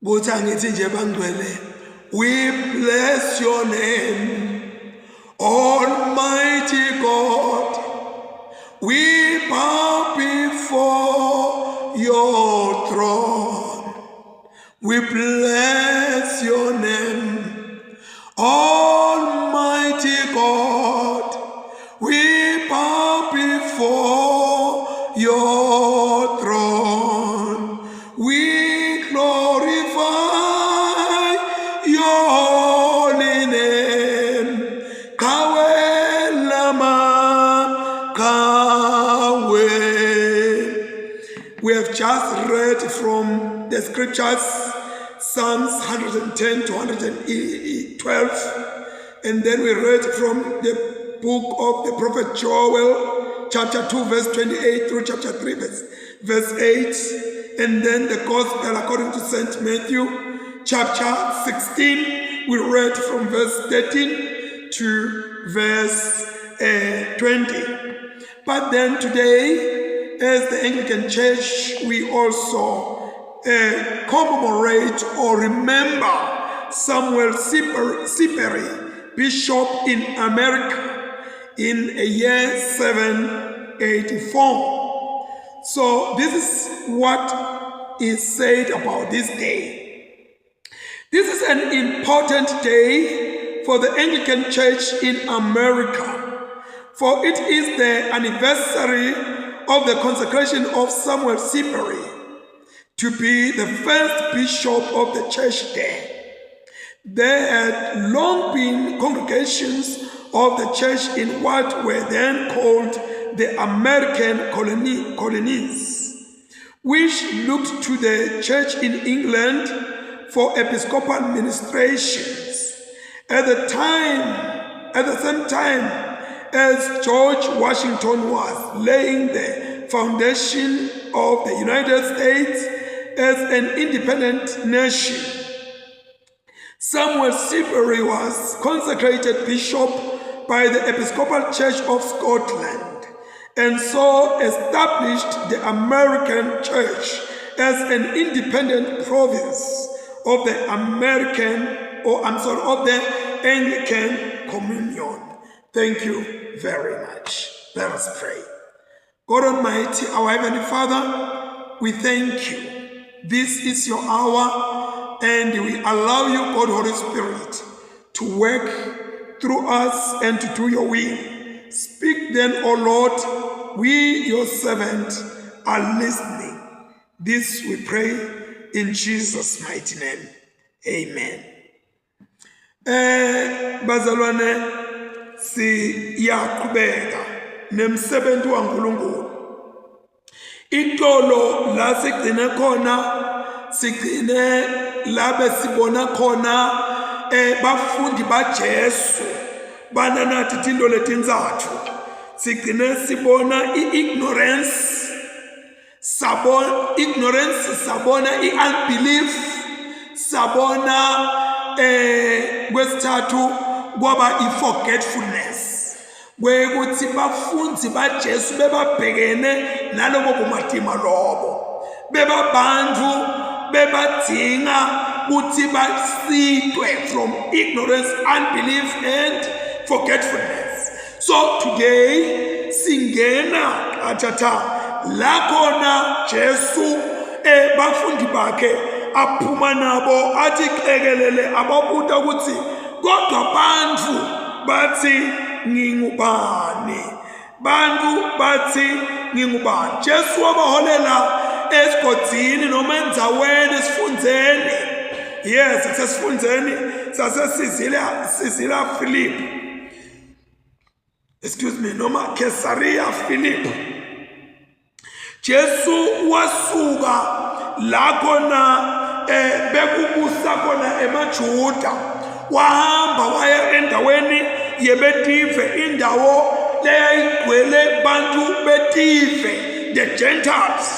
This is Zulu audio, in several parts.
Buthi angithi nje bangcwele, we bless your name, Almighty God. We bow before your throne. We bless your name, Almighty God. We bow before your throne. We glorify your holy name. Kawe lama kawe. We have just read from the scriptures, Psalms 110 to 112, and then we read from the book of the prophet Joel, chapter 2, verse 28 through chapter 3, verse 8, and then the gospel according to St. Matthew, chapter 16, we read from verse 13 to verse 20. But then today, as the Anglican Church, we also commemorate or remember Samuel Siberry, Bishop in America, in a year 784. So this is what is said about this day. This is an important day for the Anglican Church in America, for it is the anniversary of the consecration of Samuel Siberry to be the first bishop of the church there. There had long been congregations of the church in what were then called the American colonies, which looked to the church in England for episcopal ministrations. At the same time as George Washington was laying the foundation of the United States as an independent nation, Samuel Siberry was consecrated bishop by the Episcopal Church of Scotland, and so established the American Church as an independent province of the of the Anglican Communion. Thank you very much. Let us pray. God Almighty, our Heavenly Father, we thank you. This is your hour, and we allow you, God, Holy Spirit, to work through us and to do your will. Speak then, O Lord, we, your servant, are listening. This we pray in Jesus' mighty name. Amen. Bazalwane, siyaqhubeka nemsebenzi waNkulunkulu. Itolo la sigcine khona, sigcine labe sibona khona bafundi baJesu bananathi into letinzathu. Sigcine sibona ignorance, sabona unbelief, sabona kwesithathu kwaba forgetfulness. Kwekuthi bafundi baJesu bebabhekene nalobo bumatima lobo, bebabantu bebadinga ukuthi basitwe from ignorance, unbelief and forgetfulness. So today singena athatha la khona Jesu bafundi bakhe aphuma nabo athi qekelele ababuta ukuthi kodwa bantu bathi ngingubani, bantu bathi ngingubani. Jesu wabaholela esigodini noma endzaweni esifundzeni. Yes, sesifundzeni sasesizila Philip, noma Caesarea Philip. Jesu wasuka la khona bekubusa khona emaJuda, wahamba waya endaweni yebetive, indawo leyayigcwele bantu betive, the Gentiles.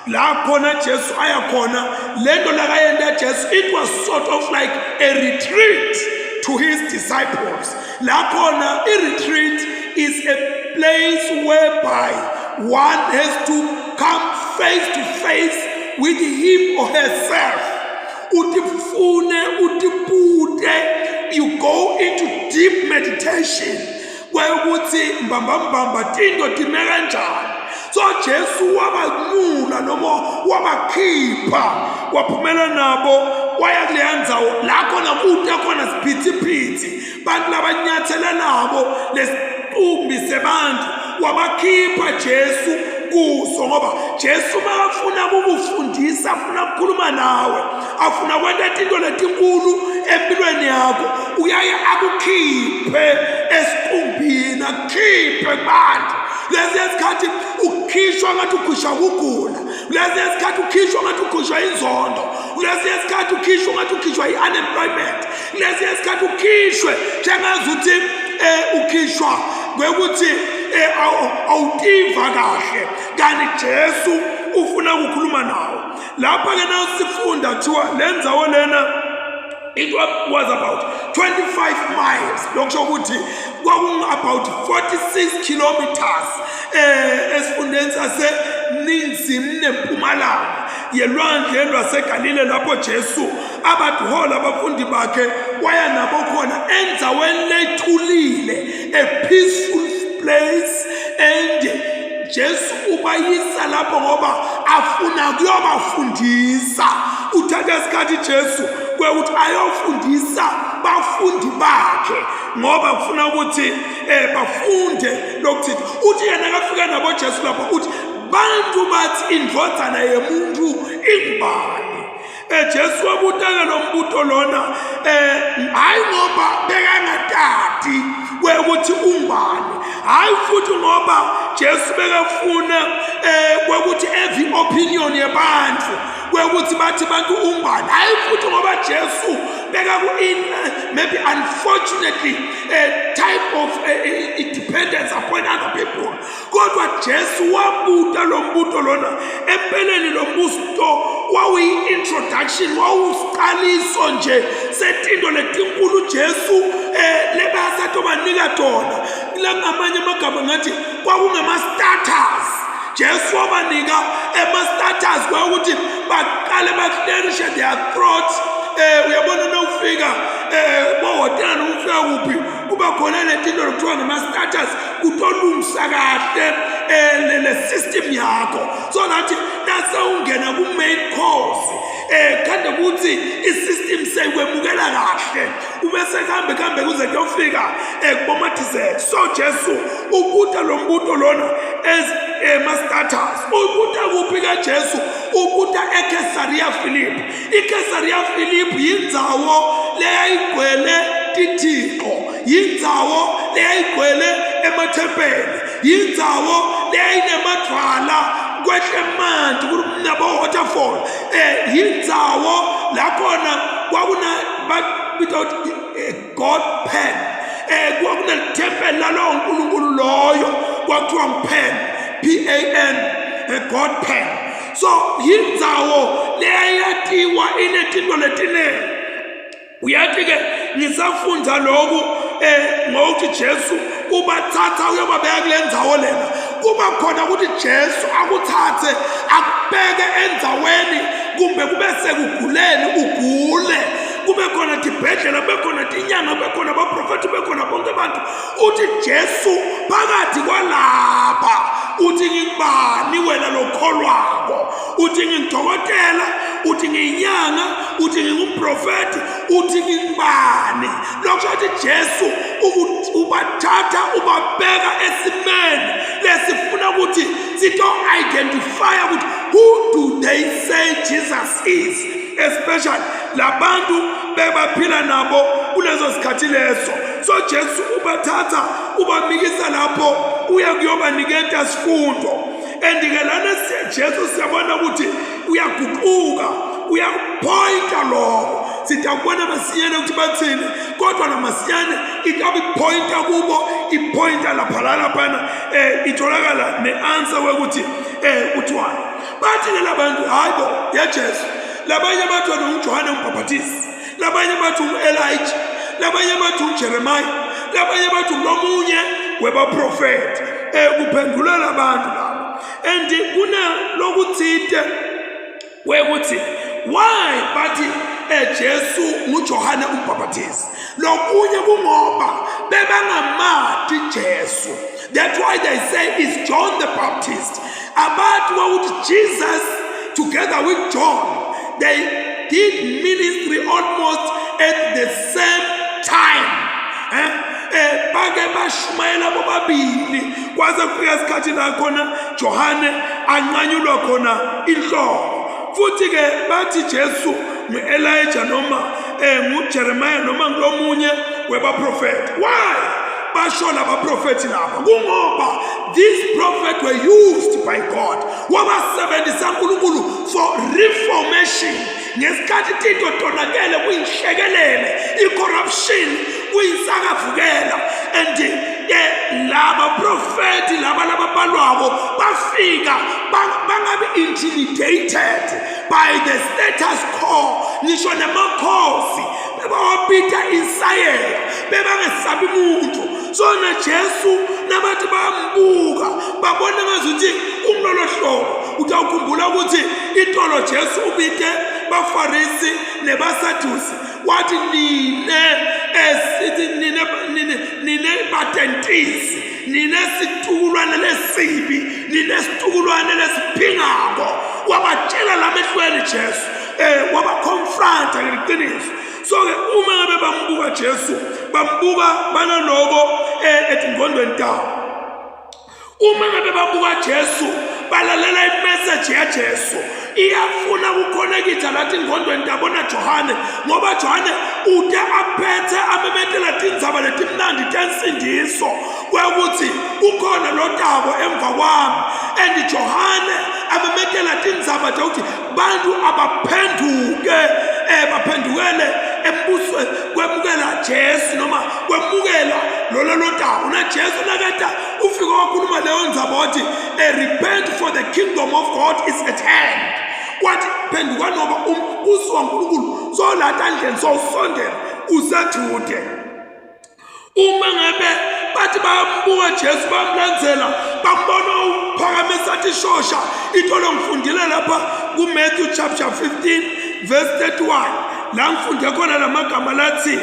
La khona Jesu ayakhona, lento lakayenda Jesu, it was sort of like a retreat to his disciples. La khona a retreat is a place whereby one has to come face to face with him or herself, utifune utipute, you go into deep meditation kwekuthi mbamba tinto time kanjani. So Jesu wabanyula noma wabakhipha waphumela nabo waya kuleya ndzawo la khona kude khona siphithiphithi bantu labanyathela nabo lesiqumbi sebantu, wabakhipha Jesu kuso ngoba Jesu makafuna ukufundisa, afuna ukukhuluma nawe, afuna kwenta izinto letinkulu empilweni yakho, uyaye akukhiphe esiqumbini, akukhiphe kubantu. Lezi isikhathi ukhishwa ngathi ukhishwa ukugula, lezi isikhathi ukhishwa ngathi ukhishwa inzondo, lezi isikhathi ukhishwa ngathi ukhishwa i-unemployment, lezi isikhathi ukhishwe njengazuthi ukhishwa kwekuthi awutiva kahle, kanti Jesu ufuna ukukhuluma nawe. Lapha ke nawo sifunda kuthiwa le ndzawo lena it was about 25 miles, lokusho ukuthi about 46 kilometers esifundeni saseningizimu nempumalanga yelwandle lwaseGalile, lapho Jesu abahola abafundi bakhe waya nabo khona endzaweni lethulile, a peaceful place, and Jesu ubayisa lapho ngoba afuna kuyobafundisa. Uthatha isikhathi Jesu kwekuthi ayofundisa bafundi bakhe ngoba ufuna ukuthi bafunde lokuthi uthi yena kafika nabo Jesu lapho uthi bantu bathi indvodzana yemuntu ingubani. Jesu wabutaka lo mbuto lona hayi ngoba bekangatati kwekuthi ungubani, hayi futhi ngoba Jesu bekafuna kwekuthi every opinion yebantu kwekuthi bathi bantu ungubani, hayi futhi ngoba Jesu maybe unfortunately a type of dependence upon other people. Kodwa Jesu wabuta lo mbuto lona empeleni lo mbusto wawi-introduction, wawusiqaliso nje setinto letinkulu Jesu lebasatobanika tona. Ngamanye amagama ngathi kwakungama-starters. Jesu wabanika ama-starters kwekuthi baqale baclearishe their throats. Uyabona nawufika bohotela nofika kuphi kuba khona letinto lokuthiwa ngama-starters kutolungisa kahle le system yakho, so that nasewungena ku-main course kanti ukuthi i-system seyikwemukela kahle ubese kambe kuze kuyofika kuboma-dessert. So Jesu ubuta lo mbuto lona as ma-starters. Ubuta kuphi kaJesu? Ubuta eKesaria Philippi. IKesaria Philippi yindzawo leyayigcwele tithixo, yindzawo leyayigcwele emathempeli, yindzawo leyayinemadwala kwehle manti nabo-waterfall, yindzawo lakhona kwakuna God pen, kwakunelithempeli lalowo nkulunkulu loyo kwakuthiwa ngupen, P-A-N, God pen. So yindzawo leyayatiwa inetinto letinengi. Uyathi-ke ngisafunda lokhu ngokuthi Jesu ubathatha uyobabeka kule ndzawo lena, kuba khona ukuthi Jesu akuthathe akubeke endzaweni kumbe kube sekuguleni ugule, kube khona tibhedlela, kube khona tinyanga, kube khona abaprofethi, kube khona bonke abantu. Uthi Jesu phakathi kwalapha uthi ngingubani wena lokholwako, uthi ngingidokotela, uthi ngiyinyanga, uthi ngingumprofethi, uthi ngingubani. Lokho uthi Jesu ubathatha ubabeka esimeni lesifuna ukuthi sito identify ukuthi who do they say Jesus is, especially labantu bebaphila nabo kulezo sikhathi leso. So Jesu ubathatha ubamikisa lapho uya kuyobaniketa sifundo. And-ke lana Jesu siyabona ukuthi uyaguquka, uyapointa lokho. Sitakubona masinyane ukuthi bathini, kodwa namasinyane itabipointa kubo, ipointa laphana itholakala ne-answer wekuthi uthiwani. Bathi-ke labantu hayibo ya Jesu, labanye bathi unguJohane uMbhaphatisi, labanye bathi ungu-Elijah, labanye bathi unguJeremiah, labanye bathi ungomunye webaprofethi. Kuphendulela abantu labo. And kuna lokuthite wekuthi why bathi Jesu nguJohane umbhaptizi. Lokunye kungoba bebangamati Jesu. That's why they say it's John the Baptist. About what Jesus together with John, they did ministry almost at the same time. Bake bashumayela bobabili kwaze kufika isikhathi la khona Johane anqanyulwa khona inhloko. Futhi ke bathi Jesu ngu-Elijah noma nguJeremiah noma ngulomunye webaprofeti. Why basho laba profeti laba? Kungoba these prophets were used by God. Wabasebenzisa uNkulunkulu for reformation. Ngesikhathi into tonakele kuyishekelele, i-corruption kuyisakavukela, and laba profeti laba balwabo bafika bangabe intimidated by the status quo. Ngisho namakhosi bebawapita insayela bebangesabi muntu. So na Jesu nabathi bambuka babona ngazuthi umlolo hlobo. Utawukhumbula ukuthi itolo Jesu ubite baFarisi nebaSadusi wathi nine patentisi, nine situkulwane lesibi, nine situkulwane lesiphingako. Wabatshela lamehlweni Jesu, wabakonfronta ngeqiniso. So ke uma ngabe bambuka Jesu, bambuka banaloko etingqondweni tabo. Uma ngabe babuka Jesu, balalela imessage ya Jesu. Iyafuna ukukhonekitha lathi ingqondweni tabona Johane, ngoba Johane ude aphethe amemetela tindzaba letimnandi tensindiso kwekuthi ukhona lo Tabo emva kwami. And Johane amemetela tindzaba ukuthi bantu abaphenduke, baphendukele embusweni kwemukela Jesu noma kwemukela lo Tabo. Na Jesu nakata ufika wakhuluma leyo ndzaba wathi repent for the kingdom of God is at hand. Wathi phenduka noba umbuso waNkulunkulu solatha ndleni sowusondela usethude. Uma ngabe bathi bambuka Jesu bamlandzela bambona uphakamisa athi shosha. Itolo ngifundile lapha kuMatthew chapter 15 verse 31 la ngifunde khona lamagama lathi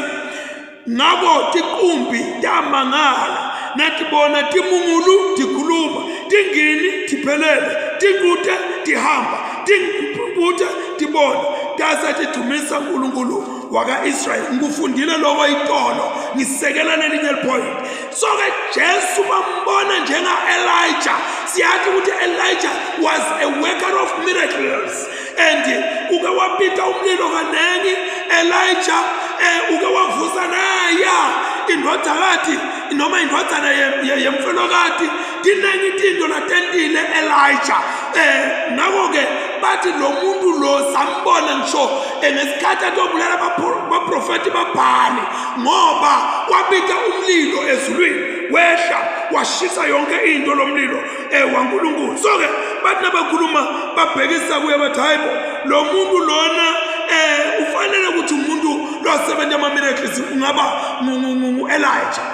ngabo tiqumbi tamangala natibona timungulu tikhuluma, tingini tiphelele, tingute tihamba, timputhe tibona, tasathi dumisa uNkulunkulu waka-Israyeli. Ngikufundile lokho itolo, ngisekela nelinye point. So ke Jesu bambona njenga-Elijah. Siyathi ukuthi Elijah was a worker of miracles, and uke wapita umlilo kanengi. Elijah uke wavusa naya indodakazi noma indodana yemfelokati. Tinengi tinto latentile Elijah. Ngakho-ke bathi lo muntu lo sambona ngisho ngesikhathi atobulala baprofeti babhali, ngoba wabika umlilo ezulwini wehla washisa yonke into lomlilo waNkulunkulu. So ke bathi nabakhuluma babhekisa kuye bathi hayibo lo muntu lona ufanele ukuthi umuntu losebenza ama-miracles ungaba ngu-Elijah.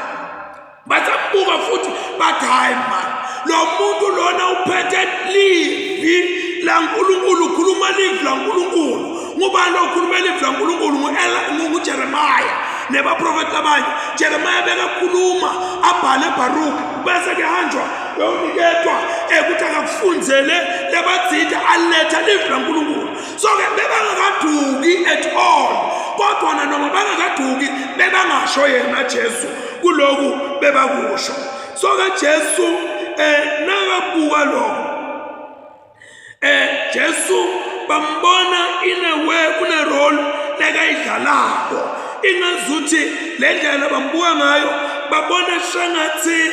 Basambuka futhi bathi hayi man, lo muntu lona uphethe livi la Nkulunkulu, ukhuluma livi la Nkulunkulu. Ngubani okhuluma livi la Nkulunkulu? nguJeremiah nebaprofeti abanye. Jeremiah bekakhuluma abhale eBaruki, bese ke hanjwa yoniketwa ukuthi akakufunzele lebatsitha aletha livi la Nkulunkulu. So ke bebangakaduki at all, kodwa noma bangakaduki bebangasho yena Jesu kuloku bebakusho. So ke Jesu nakabuka lokho, Jesu bambona in a way kuna role lekayidlalako. Ingazuthi le ndlela bambuka ngayo babona shangathi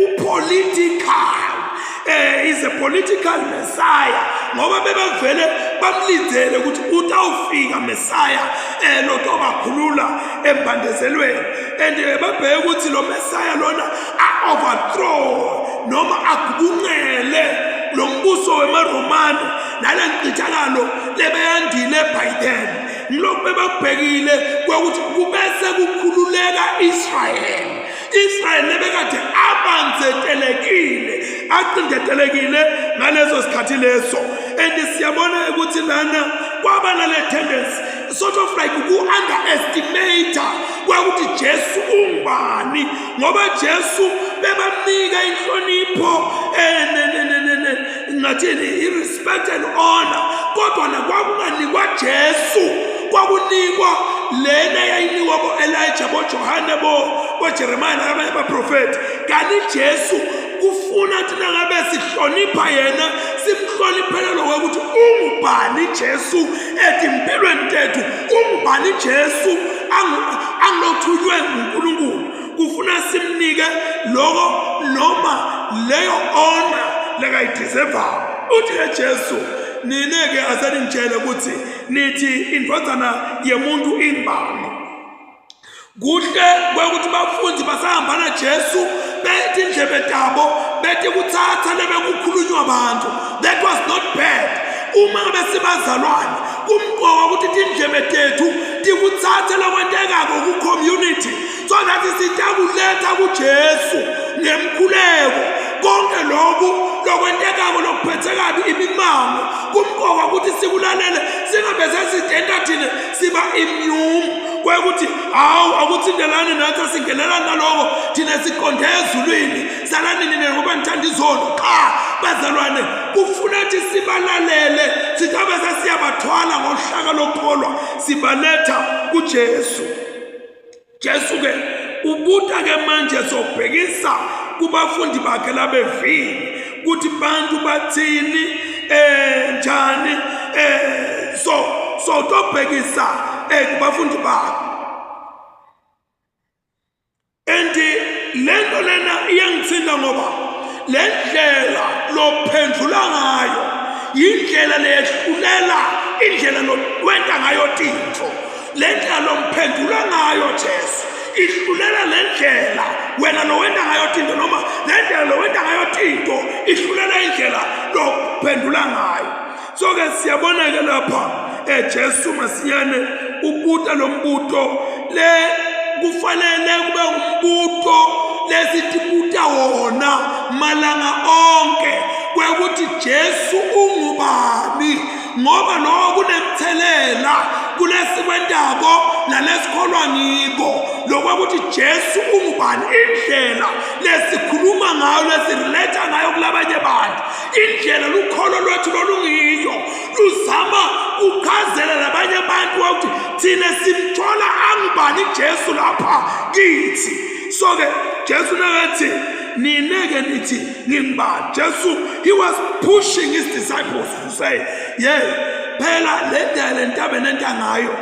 upolitical, is a political messiah, ngoba bebavele bamlindele ukuthi utawufika messiah lokho bakhulula embandezelweni. And babheke ukuthi lo messiah lona a-overthrow noma agubungele lo mbuso wemaRomani nalenkcithakalo lebeyandile by then. Ngilokhu bebabhekile kwekuthi kubese kukhululeka Israyeli. Israyeli lebekade abanzetelekile, acindetelekile ngaleso sikhathi leso. and siyabona ukuthi lana kwaba nale tendency sort of like ku-underestimate kwakuthi Jesu ungubani ngoba Jesu bebamnika inhlonipho ngathini i-respect and honor kodwa nakwakunganikwa Jesu kwakunikwa lena yayinikwa bo-Elijah boJohane boJeremiah nabanye abaprofethi kanti Jesu kufuna thina ngabe sihlonipha yena simhloniphele lokho ukuthi ungubani Jesu empilweni tethu ungubani Jesu angilothunywe nguNkulunkulu kufuna simnike lokho noma leyo honor lekayideservayo uthi Jesu nineke asenitshele ukuthi nithi indodana yemuntu ingubani kuhle kwekuthi bafundi basahambana Jesu bethi indlebe tabo bethi kuthatha lebekukhulunywa abantu that was not bad uma ngabe sibazalwane kumqoka ukuthi indlebe tethu tikuthathe lokwentekako ku-community so that sitakuletha kuJesu ngemkhuleko konke lokhu lokwentekako lokuphethe kabi imimango kumqoka ukuthi sikulalele singabe sesidenta thina siba immune kwekuthi hawu akuthindelani nathi singelela naloko thina siqonde ezulwini salani nina ngoba nithanda izono cha bazalwane kufuna ukuthi sibalalele sithabe sesiyabathwala ngohlaka lokholwa sibaletha kuJesu Jesu ke ubuta ke manje sobhekisa kubafundi bakhe labevini ukuthi bantu bathini njani so tobhekisa kubafundi bakhe and lento lena iyangithinta ngoba lendlela lophendula ngayo indlela lehlulela indlela lowenta ngayo tintfo lendlela lomphendula ngayo Jesu ihlulela lendlela wena lowenta ngayo tinto noma lendlela lowenta ngayo tinto ihlulela indlela lophendula ngayo so ke siyabona ke lapha Jesu masinyane ubuta lombuto le kufanele kube umbuto lesitibuta wona malanga onke kwekuthi Jesu ungubani ngoba lokho kunemthelela kulesikwentako nalesikholwa ngiko lokwakuthi Jesu ungubani indlela lesikhuluma ngayo lesirelate ngayo kulabanye abantu indlela lukholo lwethu lolungiyo luzama ukhazela labanye abantu ukuthi thina simthola angubani Jesu lapha kithi so ke Jesu nakathi nineke nithi ngingubani Jesu he was pushing his disciples to say phela le ntabe nenta ngayo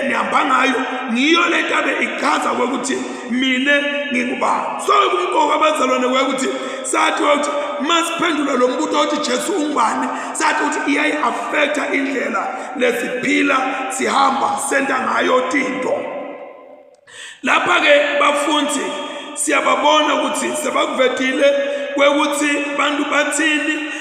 nihamba ngayo ngiyo le ntabe ichaza ukuthi mina ngingubani so kumqoka abazalwane kwekuthi sathi ukuthi masiphendula lo mbuto othi Jesu ungubani sathi ukuthi iyayi affecta indlela lesiphila sihamba senta ngayo tinto lapha ke bafundi siyababona ukuthi sebakuvetile kwekuthi bantu bathini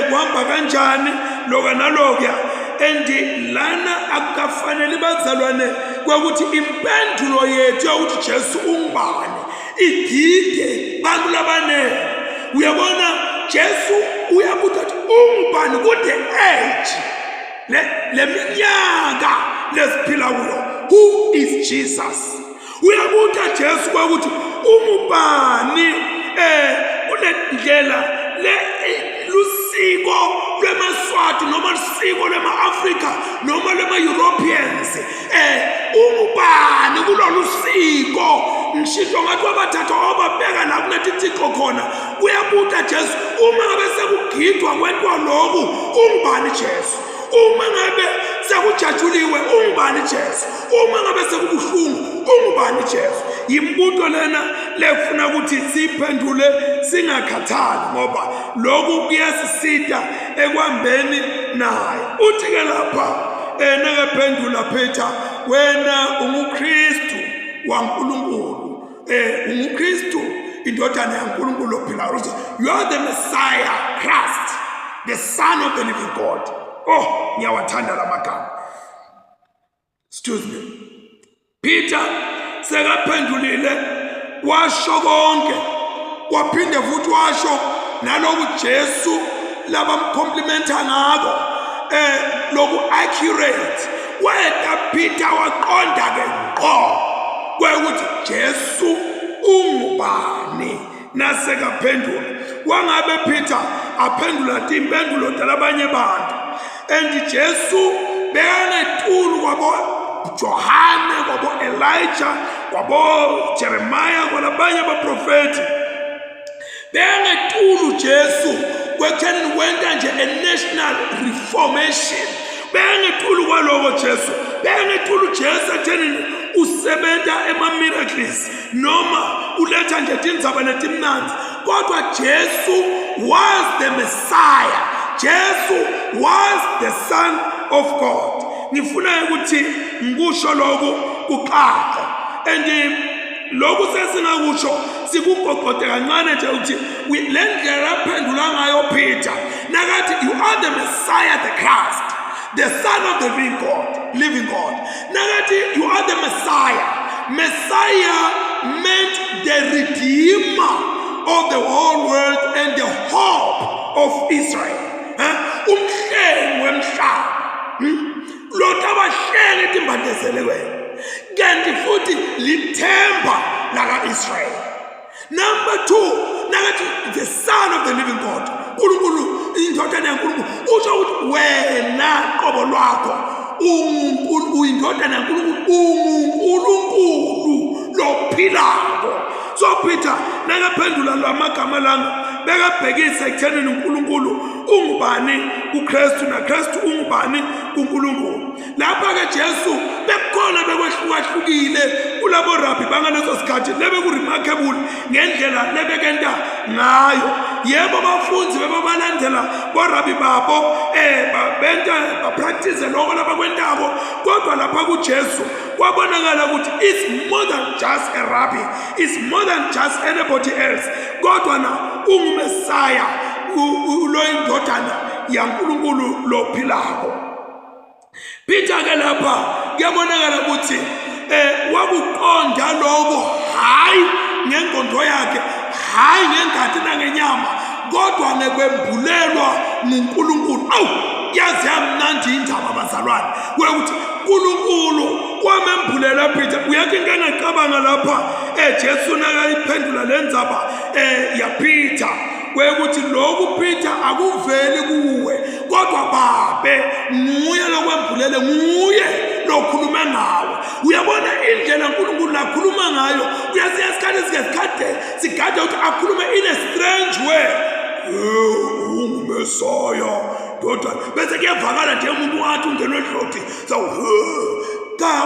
kuhamba kanjani loka nalokuya and lana akufanele bazalwane kwekuthi impendulo yethu ukuthi Jesu ungubani igide bantu labane uyabona Jesu uyabuthi ungubani kude age le minyaka lesiphila kuyo who is Jesus uyabuthi Jesu kwekuthi ungubani kunendlela le lusiko lwemaswati noma lusiko lwema-Afrika noma lwema-Europeans ungubani kulolu siko ngisho ngathi wabathatha wababeka la kunetithixo khona uyabuta Jesu uma ngabe sekugidwa kwentwa lokhu ungubani Jesu uma ngabe sekujatshuliwe ungubani Jesu uma ngabe sekubuhlungu ungubani Jesu imbuto lena lefuna ukuthi siphendule singakhathali ngoba lokhu kuyasisita ekwambeni naye uthi ke lapha nakaphendula Peter wena unguKristu waNkulunkulu unguKristu indodana yaNkulunkulu ophilayo you are the Messiah Christ the Son of the living God oh ngiyawathanda lamagama excuse me Peter sekaphendulile washo konke waphinde futhi washo naloku Jesu labamcomplimenta ngako loku accurate wena Peter waqonda ke ngqo kwekuthi Jesu ungubani nasekaphendula wangabe Peter aphendula impendulo talabanye bantu and Jesu bekanetulu kwabo Johane kwabo Elijah kwabo Jeremiah kwalabanye abaprofeti bekanetulu Jesu kwekutheni wenta nje a national reformation bekanetulu kwaloko Jesu bekanetulu Jesu ekutheni usebenza ema-miracles noma uletha nje tindzaba letimnandi kodwa Jesu was the Messiah. Jesu was the Son of God. Ngifuna ukuthi ngikusho lokho kuqaqe and lokhu sesingakusho sikugoqode kancane nje ukuthi lendlela aphendula ngayo Peter nakathi you are the Messiah, the Christ, the Son of the living God. Nakathi you are the Messiah. Messiah meant the Redeemer of the whole world and the hope of Israel. Umhlengi wemhlaba. Lothu abahlengi timbandezele wena. Kanti futhi lithemba laka Israel. Number 2, nakathi the Son of the living God. uNkulunkulu indodana yaNkulunkulu usho ukuthi wena qobo lwakho uNkulunkulu uyindodana yaNkulunkulu uNkulunkulu lophilako. So Peter nakaphendula lamagama langa bekabhekise ekuthenini uNkulunkulu ungubani kuKristu naKristu ungubani kuNkulunkulu. Lapha ke Jesu bekhona bekwehlukahlukile kulabo rabbi bangaleso sikhathi lebe ku remarkable ngendlela lebekenda ngayo. Yebo abafunzi bebalandela borabbi babo benta bapractice lokho labakwentako kodwa lapha kuJesu kwabonakala ukuthi it's more than just a rabbi, it's more than just anybody else kodwa na ungumesaya uloyindodana yaNkulunkulu lophilako. Peter ke lapha kuyabonakala ukuthi wakuqonda lokho hayi ngengondo yakhe hayi ngengadi nangenyama kodwa nekwembulelwa nguNkulunkulu. Yazi yamnandi indaba abazalwane wekuthi uNkulunkulu wamembulela Peter. Uyake ngengacabanga lapha Jesu nakayiphendula lendzaba ya Peter wekuthi lokhu Peter akuveli kuwe kodwa babe nguye lokwembulele nguye lokhuluma ngawe. Uyabona indlela uNkulunkulu lakhuluma ngayo uyasiya isikhathi sigade ukuthi akhulume in a strange way. Ungumesaya kodwa bese kuyavakala nje umuntu wathi ungena edloti so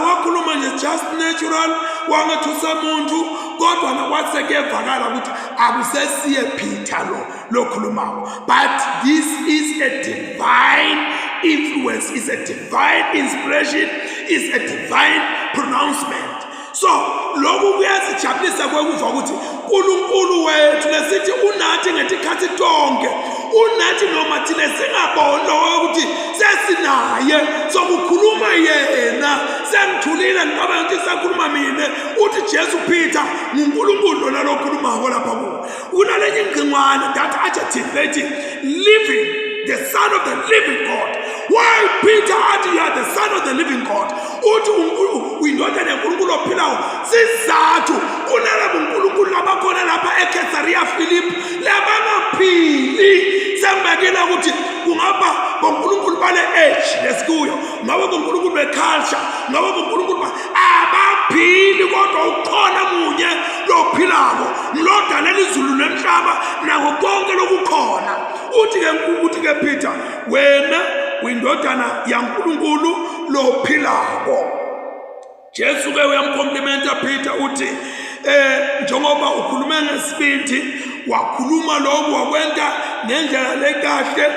wakhuluma nje just natural wangethusa umuntu kodwa nakwathi kuyavakala ukuthi akusesiye Peter lokhulumayo. But this is a divine influence, is a divine inspiration, is a divine pronouncement. So lokhu kuyasijabulisa kwekuva ukuthi uNkulunkulu wethu lesithi unathi ngetikhathi tonke unathi noma thina singabona ukuthi sesinaye sokukhuluma yena sengithulile ngoba ngithi sakhuluma mina uthi Jesu Peter nguNkulunkulu lona lokhuluma lapha kuwo unalenye ingqingwane that adjective lethi living, the Son of the living God. Why Peter athi you are the Son of the living God uthi uyindodana yaNkulunkulu ophilayo sizathu kunalabo uNkulunkulu labakhona lapha eCaesarea Philippi labangaphili sembekela ukuthi kungaba boNkulunkulu bale age lesikuyo ngaba boNkulunkulu beculture ngaba boNkulunkulu abaphili kodwa ukhona munye lophilako ngilodala izulu nemhlaba nako konke lokukhona. Uthi ke Peter wena uyindodana yaNkulunkulu lophilako. Jesu ke uyamkomplimenta Peter uthi njengoba ukhuluma ngesibindi wakhuluma lokho wakwenta ngendlela lekahle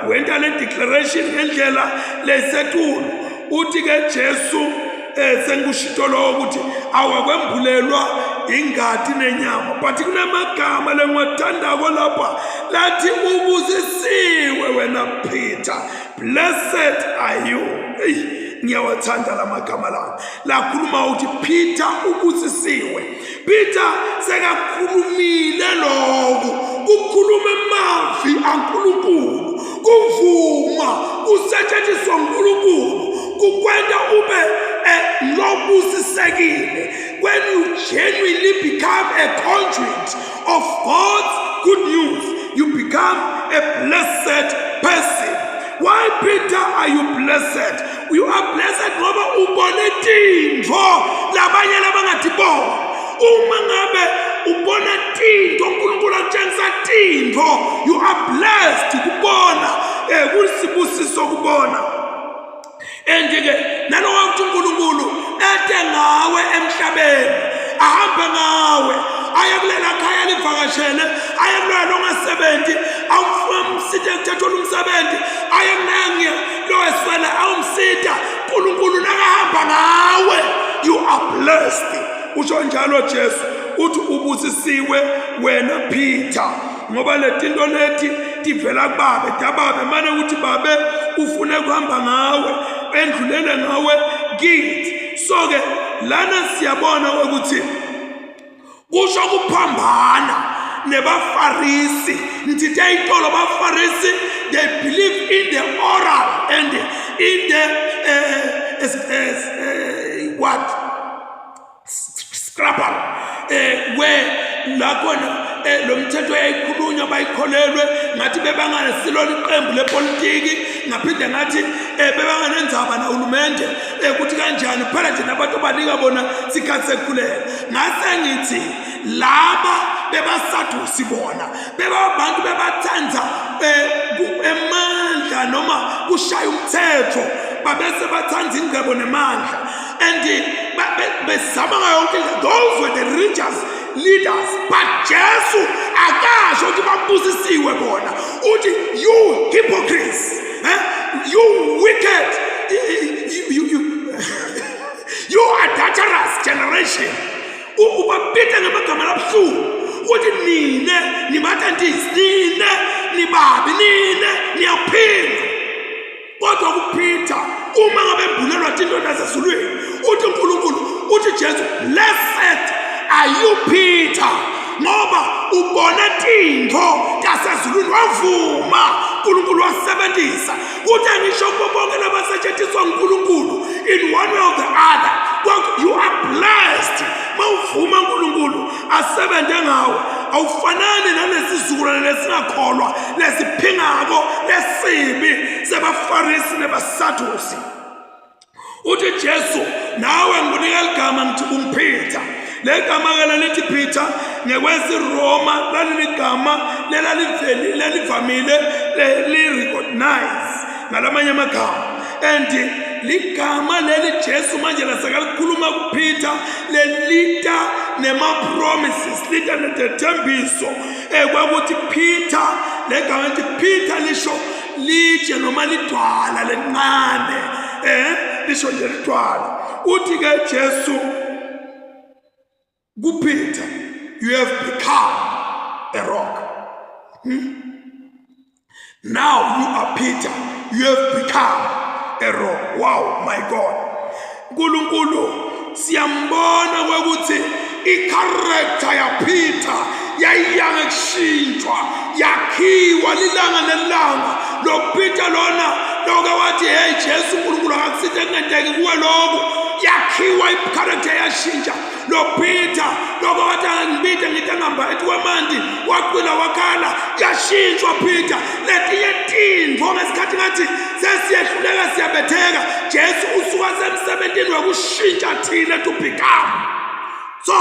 wenta le declaration ngendlela lesetulu. Uthi ke Jesu sengikushito lokho ukuthi awakwembulelwa ingadi nenyama but kunamagama lengwathandako lapha lathi ubusisiwe wena Peter, blessed are you. Ngiyawathanda lamagama lakhuluma uthi Peter ubusisiwe. Peter sekakhulumile lokho kukhuluma emavi aNkulunkulu, kuvuma, kusetshenziswa uNkulunkulu, kukwenta ube lobusisekile. When you genuinely become a conduit of God's good news, you become a blessed person. Why, Peter, are you blessed? You are blessed ngoba ubone tintfo labanye labangatiboni. Uma ngabe ubona tintfo uNkulunkulu akutshengisa tintfo, you are blessed kubona, kusibusiso kubona. And-ke nalowa ukuthi uNkulunkulu ete ngawe emhlabeni, ahambe ngawe, aye kulela khaya livakashele, aye kulela longasebenzi, awumsithe kuthathwa umsebenzi, aye kunange lo eswele awumsitha, uNkulunkulu nakahamba ngawe, you are blessed. Usho njalo Jesu uthi ubusisiwe wena Peter, ngoba letinto leti tivela kubabe, dababe manje uthi babe ufune kuhamba ngawe, endlulele ngawe kithi. So ke lana siyabona ukuthi kusho kuphambana nebafarisi. Ntithe itolo bafarisi, they believe in the oral and in the what scrapper, where lakhona lo mthetho yayikhulunywa bayikholelwe ngathi bebangasilona iqembu lepolitiki, ngaphinde ngathi bebanganenzaba nahulumende ukuthi kanjani phela nje nabantu banika bona sikhathi sekhulela. Ngase ngithi laba bebasadusi bona bebabantu bebathanza emandla noma kushaya umthetho, babese bathanza ingcebo nemandla, and besama ngayonke. Those were the religious leaders, but Jesu akasho ukuthi babusisiwe bona, uthi you hypocrites, you wicked, you adulterous generation. Ubaphethe ngamagama labuhlungu uthi nine nibathandisi, nine nibabi, nine niyaphila. Kodwa kuPeter uma ngabe embulelwa into nasezulwini, uthi uNkulunkulu, uthi Jesu, blessed are you Peter, ngoba ubona tintfo tasezulwini, wavuma uNkulunkulu wasebenzisa. Kuthi ngisho bonke labasetshenziswa uNkulunkulu in one way or the other, you are blessed. Mawuvuma uNkulunkulu asebenze ngawe, awufanani nalesizukulwane lesingakholwa lesiphingako lesibi sebafarisi nebasadusi. Uthi Jesu, nawe nginika igama ngithi uMpeter. Le gama ke lithi Peter ngekwesiRoma, laligama lelivamile li-recognize ngalamanye amagama, and ligama leli Jesu manje lasakalikhuluma kuPeter lelita nema-promises, lita netethembiso kwakuthi Peter, le gama lithi Peter lisho litshe noma lidwala lencane, lisho nje lidwala. Uthi ke Jesu kuPeter, you have become a rock. Now you are Peter, you have become a rock. Wow, my God. Nkulunkulu siyambona kwekuthi i-character ya Peter yayiyanga kushintshwa, yakhiwa lilanga nelanga. Lo Peter lona loke wathi hey Jesu uNkulunkulu akakusithe kungenteki kuwe lokho, yakhiwa i-character yashintsha. Lo Peter loke wathi angibide ngithi angihamba ethi kwamandi, waqila wakhala, yashintshwa Peter. Letinye tintfo ngesikhathi ngathi sesiyehluleka siyabetheka, Jesu usuka semsebentini wekushintsha thina to become. So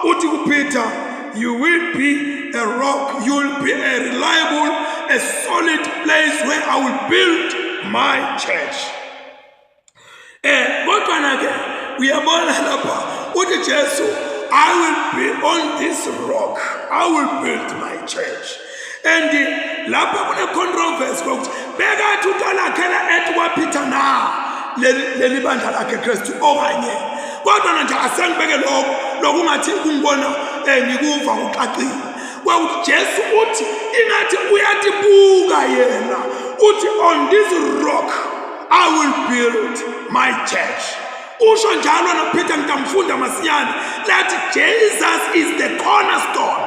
uthi kuPeter, you will be a rock, you will be a reliable, a solid place where I will build my church. Kodwa nake uyabona lapha uthi Jesu, I will be on this rock, I will build my church. And lapha kune controversy ukuthi bekathi utalakhela ethi kwaPeter na leli bandla lakhe Kristu okanye. Kodwa nje asengibeke lokho ungathi ungibona ngikuva uxaqile. Kwauthi Jesu uthi ingathi uyatibuka yena, uthi on this rock I will build my church. Usho njalo naPeter ngitamfunda masinyane lathi Jesus is the cornerstone.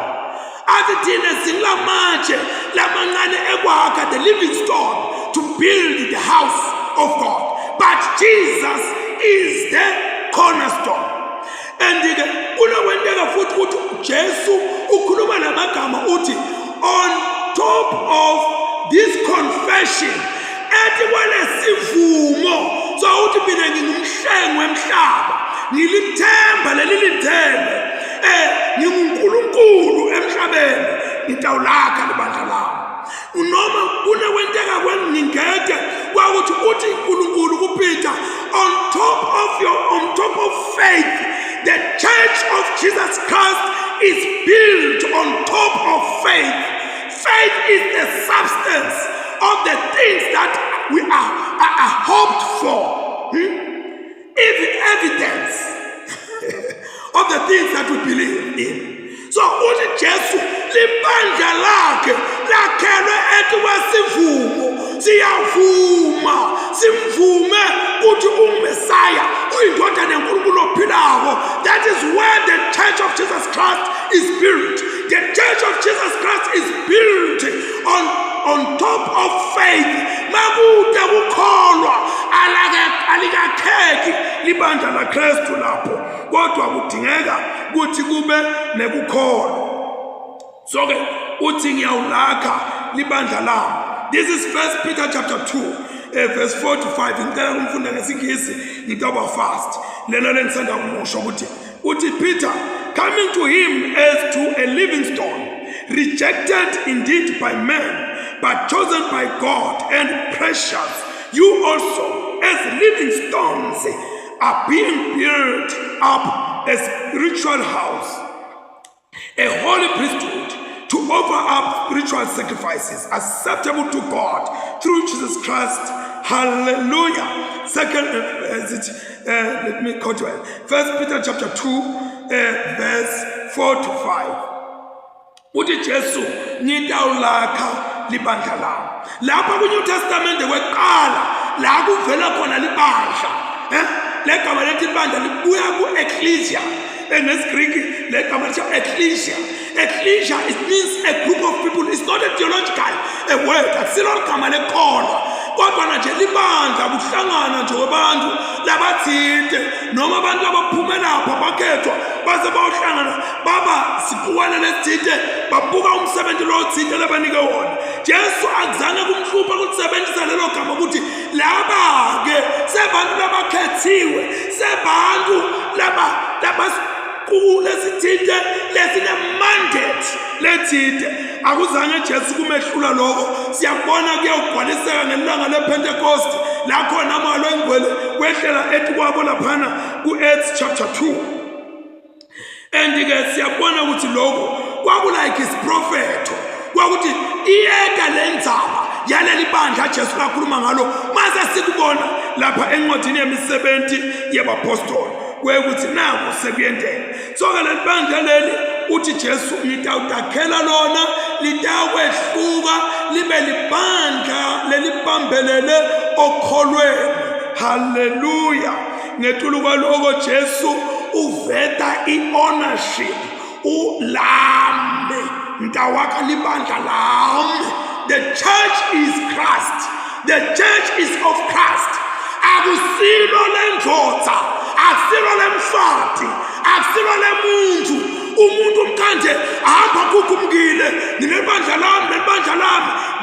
athi thina singilamatshe lamancane ekwakha, the living stone, to build the house of God. But Jesus is the cornerstone. And kunokwenteka futhi ukuthi Jesu ukhuluma lamagama uthi, on top of this confession, ethi kwalesivumo so uthi mina ngingumhlengi wemhlaba, ngilithemba lelilithembe, nginguNkulunkulu emhlabeni, ngitawulakha libandla lami. Noma kunokwenteka kwengingeke kwakuthi uthi uNkulunkulu kuPeter, on top of faith, the church of Jesus Christ is built on top of faith. Faith is the substance of the things that we are hoped for. Even evidence of the things that we believe in. So uthi Jesu libandla lakhe lakhelwe ethi kwesivumo, siyavuma simvume ukuthi uMessiah uyindodana yaNkulunkulu ophilayo. That is where the church of Jesus Christ is built. The church of Jesus Christ is built on top of faith. Makude kukholwa alikakheki libandla laKristu lapho, kodwa kudingeka ukuthi kube nekukholwa. So ke uthi ngiyawulakha libandla lami. This is 1 Peter chapter 2 verse 4 to 5. Ngicela kumfunda ngesingisi ngitaba fast. Lena lengisanda kumusho ukuthi Peter, coming to him as to a living stone, rejected indeed by men, but chosen by God and precious, you also as living stones are being built up a spiritual house, a holy priesthood, to offer up spiritual sacrifices acceptable to God through Jesus Christ. Hallelujah. Let me quote it. 1 Peter chapter 2 verse 4 to 5. Uthi Jesu ngitawulakha libandla lami. Lapha kuNew Testament kweqala la kuvela khona libandla. Legama lethi libandla libuya ku-ecclesia. NgesiGreek legama lithi ecclesia. Ecclesia, it means a group of people. It's not a theological word. Akusilo ligama lekholwa. Kodwa nje libandla kuhlangana nje kwabantu labathinte noma abantu abaphuma lapha bakhethwa baze bayohlangana baba siqukwana lesithinte babuka umsebenzi lo othinte labanike wona. Jesu akuzange kumhlupha ukusebenzisa lelo gama ukuthi laba ke sebantu labakhethiwe, sebantu laba lesithinte lesine mandate lethinte. Akuzange Jesu kumehlula lokho. Siyabona kuyogcwaliseka ngelanga lePentecost la khona amalo engcwele kwehlela ethi kwabo laphana ku-Acts chapter 2. And ke siyabona ukuthi lokho kwakulike isiprofeto kwakuthi iyeka lendzaba yaleli bandla Jesu lakhuluma ngalo mase sikubona lapha encwadini yemisebenzi yabapostoli kwekuthi nako sekuyendela. So ke leli bandla leli uthi Jesu ngitawutakhela lona litakwehluka libe libandla lelibambelele okholweni. Hallelujah. Ngetulu kwaloko Jesu uveta i-ownership ulami ngitawakha libandla lami. The church is Christ. The church is of Christ. Akusilo lendvodza, akusilo lemfati, akusilo lemuntu. Umuntu umkanje ahamba kukumkile nilebandla lami.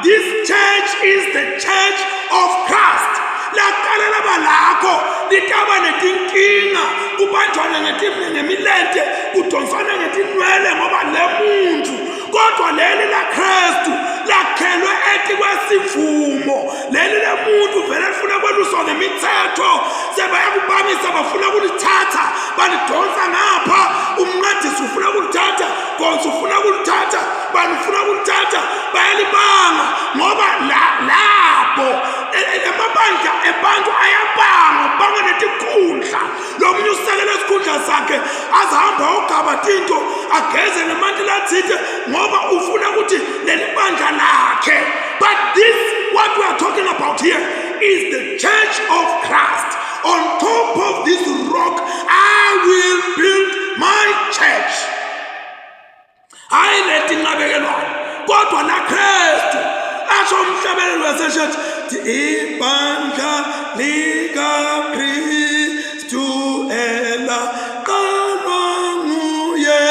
This church is the church of Christ. Laqala labalakho litaba netinkinga kubanjwana ngemilente kudonsana ngetinwele ngoba lemuntu, kodwa leli la Kristu lakhelwe ethi kwesivumo. Leli lemuntu vele lifuna kweluswa ngemithetho sebayakubamisa bafuna kulithatha balidonsa ngapha. Umncedisi ufuna kulithatha, konke ufuna kulithatha, banifuna kulithatha bayalibanga ngoba lapho amabandla ebantu ayabanga banga netikhundla. Lo munye usekele isikhundla sakhe azahamba ogaba tinto ageze nemanti lathithe ngoba ufuna ukuthi leli bandla lakhe. But this what we are talking about here is the church of Christ. On top of this rock I will build my church. I let him ibandla likaKristu elaqalwa nguye.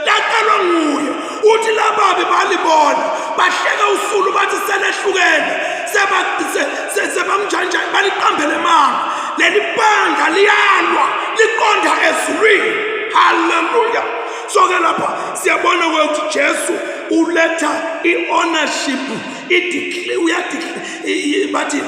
Laqalwa nguye. Uthi lababi balibona bahleka usulu bathi selehlukene sebamnjanja baliqambele manga. Leli bandla liyalwa liqonda ezulwini. Hallelujah. So ke lapha siyabona ukuthi Jesu uletha i-ownership, bathi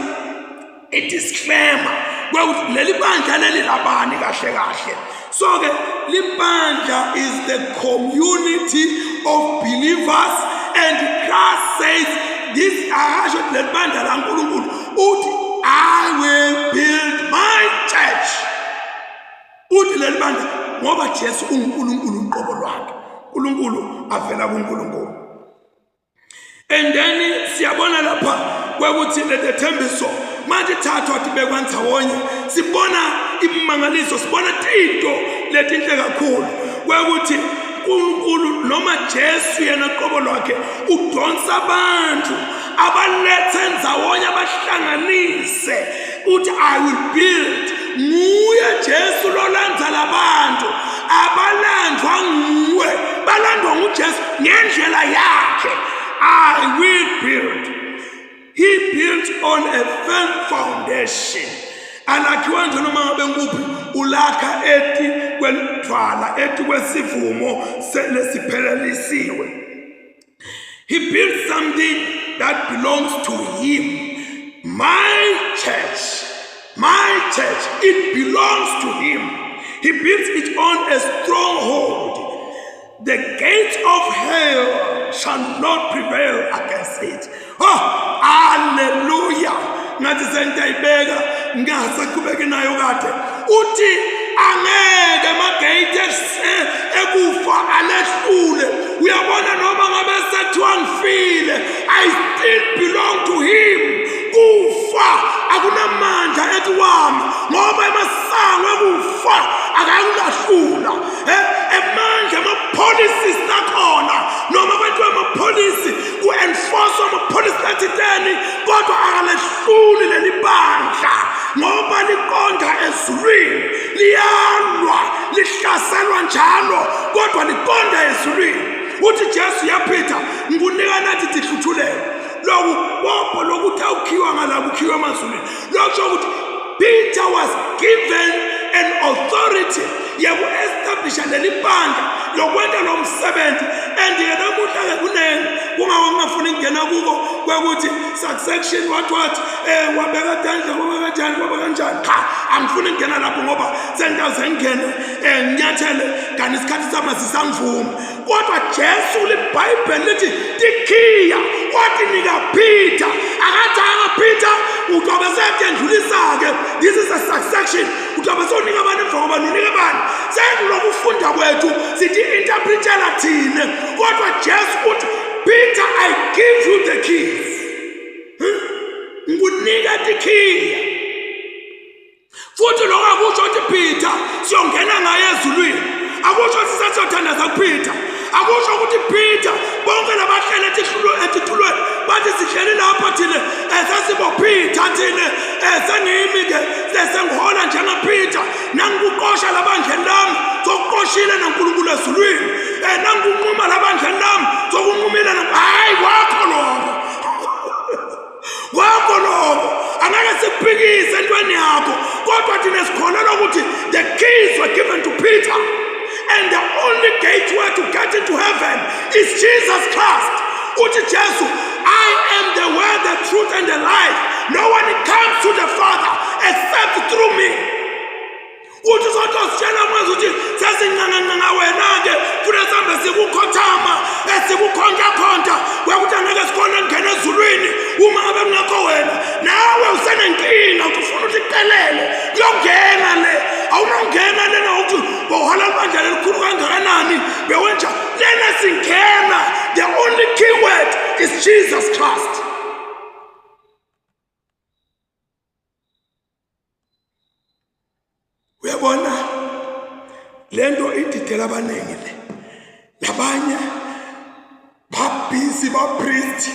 i-disclaimer kwekuthi leli bandla leli labani kahle kahle. So ke libandla is the community of believers, and Christ says this ahasho leli bandla la uNkulunkulu uthi I will build my church. Uthi leli bandla ngoba Jesu uNkulunkulu uqobo lwakhe. uNkulunkulu avela kuNkulunkulu. And then siyabona lapha kwekuthi lethembiso manje thathwa tibekwa ndawonye. Sibona imangaliso, sibona into letinhle kakhulu kwekuthi uNkulunkulu noma Jesu yena qobo lwakhe udonsa abantu abalethe ndawonye abahlanganise. Uthi I will build. Nguye Jesu lolandza labantu abalandwa nguwe, balandwa nguJesu ngendlela yakhe. I will build. He built on a firm foundation. Alakhiwa nje noma ngabe nguphi ulakha ethi kwelithwala, ethi kwesivumo lesiphelelisiwe. He built something that belongs to him. My church, it belongs to him. He built it on a stronghold. The gates of hell shall not prevail against it. Oh, hallelujah. Ngathi sentayibeka ngasaqhubeka nayo kade. Uthi angeke amagate ekufa alehlule. Uyabona noma ngabe sethiwa ngifile, I still belong to him. Kufa akunamandla ethi wami ngoba emasango ekufa akangulahlula. Amandla ama-policies nakhona noma abantu bama-policy ku-enforce ama-policy lathinteni kodwa akalehluli leli bandla ngoba liqonda ezulwini. Liyalwa lihlaselwa njalo kodwa liqonda ezulwini. Uthi Jesu yaphetha ngikunika nathi tihluthulele loku bopho lokuthi awukhiwa ngala ukhiwa emazulwini. Lokho ukuthi Peter was given an authority yoku-establish leli bandla lokwenta lo msebenzi. And yena namuhla ke kunene kungawangafuni ukungena kuko kwekuthi succession what wabeka tandla kwaba kanjani. Cha, angifuni ukungena lapho ngoba sengikaze ngene nginyathele kanti isikhathi sami sisangivuma. Kodwa Jesu liBhayibheli lithi tikhiya wathi nika Peter. Akathanga Peter utobe sekuyendlulisa-ke. This is a succession. Utobe sonika abantu emva ngoba unika bani. Sekulokufunda kwethu sithi interpretela thina. Kodwa Jesu uthi Peter, I give you the keys. Ngikunika tikhiya. Futhi lokho akusho ukuthi Peter siyongena ngaye ezulwini. Akusho ukuthi sesiyothandaza kuPeter. Akusho ukuthi Peter bonke labahlele etithulweni bathi sihleli lapha thina sesibo Peter thina sengimi-ke sengihola njengaPeter nangikuqosha labandleni lami sokuqoshile naNkulunkulu ezulwini nangikunquma labandleni lami sokunqumile hayi wakho lokho angeke sikuphikise entweni yakho kodwa thina sikholelwa ukuthi the keys were given to Peter. And the only gateway to get into heaven is Jesus Christ. Uthi Jesu, I am the way, the truth, and the life. No one comes to the Father except through me. Uthi sotositshela manje uthi sesinqanqanqa wena-ke funa sihambe sikukhothama sikukhontakhonta kwekuthi angeke sikhona ngena ezulwini uma ngabe kungekho wena. Nawe usenenkinga ufuna ukuthi iqelele kuyongena le. Awunongena lena ukuthi bohola ibandla elikhulu kangakanani bewenja lena singena. The only key word is Jesus Christ. Uyabona lento ididela abaningi le. Labanye babhizi bapriest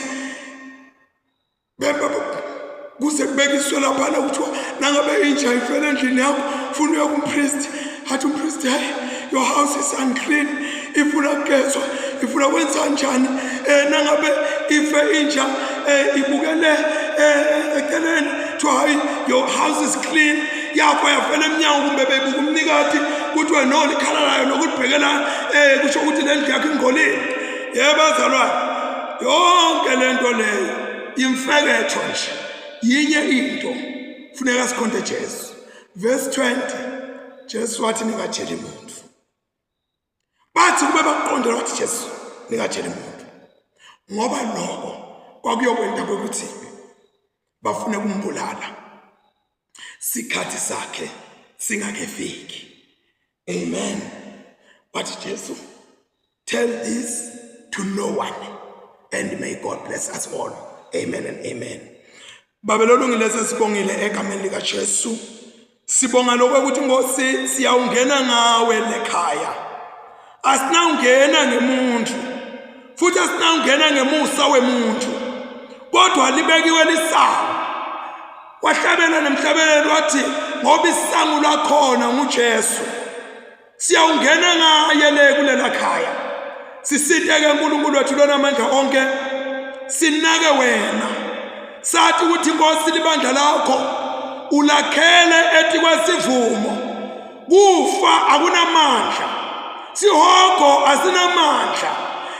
umfanekiso laphana kuthiwa nangabe inja ifele endlini yakho ufuna uye kumpriest athi umpriest hayi your house is unclean ifuna kugezwa ifuna kwenza njani nangabe ife inja ibukele eceleni kuthiwa hayi your house is clean yakho yafela emnyango kumbe beyibuka umnikati kuthiwa no likhala layo nokubhekela kusho ukuthi le ndlu yakho ingcolile yebo bazalwane yonke lento leyo imfeketho nje yinye into funeka sikhonde Jesu verse 20 Jesu wathi ningatsheli umuntu bathi kube baqondela wathi Jesu ningatsheli umuntu ngoba lokho kwakuyokwenta ukuthi bafune kumbulala sikhathi sakhe singakefiki amen wathi Jesu tell this to no one and may God bless us all amen and amen Babelolo ngilese sibongile egameni lika Jesu sibonga lokuthi Nkosi siyawungena ngawe lekhaya asinawungena ngemuntu futhi asinawungena ngemusa wemuntu kodwa libekiwe lisango wahlabela nemhlabelelo wathi ngoba isango lakhona nguJesu siyawungena ngaye le kulela khaya sisiteke uNkulunkulu wethu lona amandla onke sinake wena sathi ukuthi Nkosi libandla lakho ulakhele ethi kwesivumo kufa akunamandla sihogo asinamandla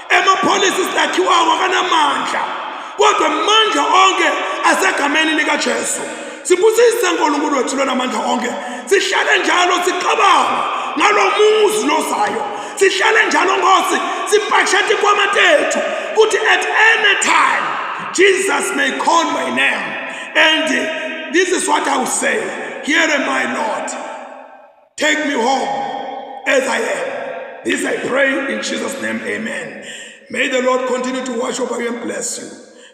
emapholisi silakhiwayo akanamandla kodwa amandla onke asegameni lika Jesu sibusise uNkulunkulu wethu lona amandla onke sihlale njalo siqabanga ngalomuzi lozayo sihlale njalo Nkosi sipashathi kwamatethu ukuthi at any time Jesus may call my name and this is what I will say here am I Lord take me home as I am this I pray in Jesus name amen may the Lord continue to watch over you and bless you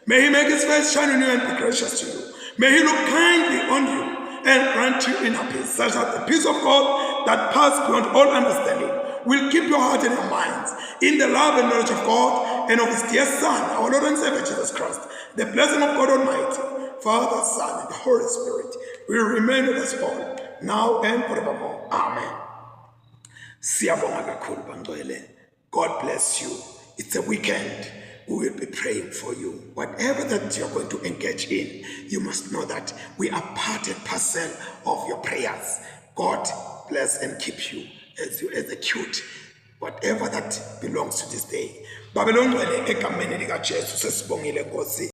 may he make his face shine on you and be gracious to you may he look kindly on you and grant you inner peace such that the peace of God that passes beyond all understanding will keep your heart and your minds in the love and knowledge of God and of his dear Son, our Lord and Savior Jesus Christ. The blessing of God Almighty, Father, Son, and the Holy Spirit will remain with us all, now and forevermore. Amen. Siyabonga kakhulu bangcwele. God bless you. It's a weekend. We will be praying for you. Whatever that you're going to engage in, you must know that we are part and parcel of your prayers. God bless and keep you as you execute whatever that belongs to this day. Babylon egameni lika Jesu sesibongile Nkosi.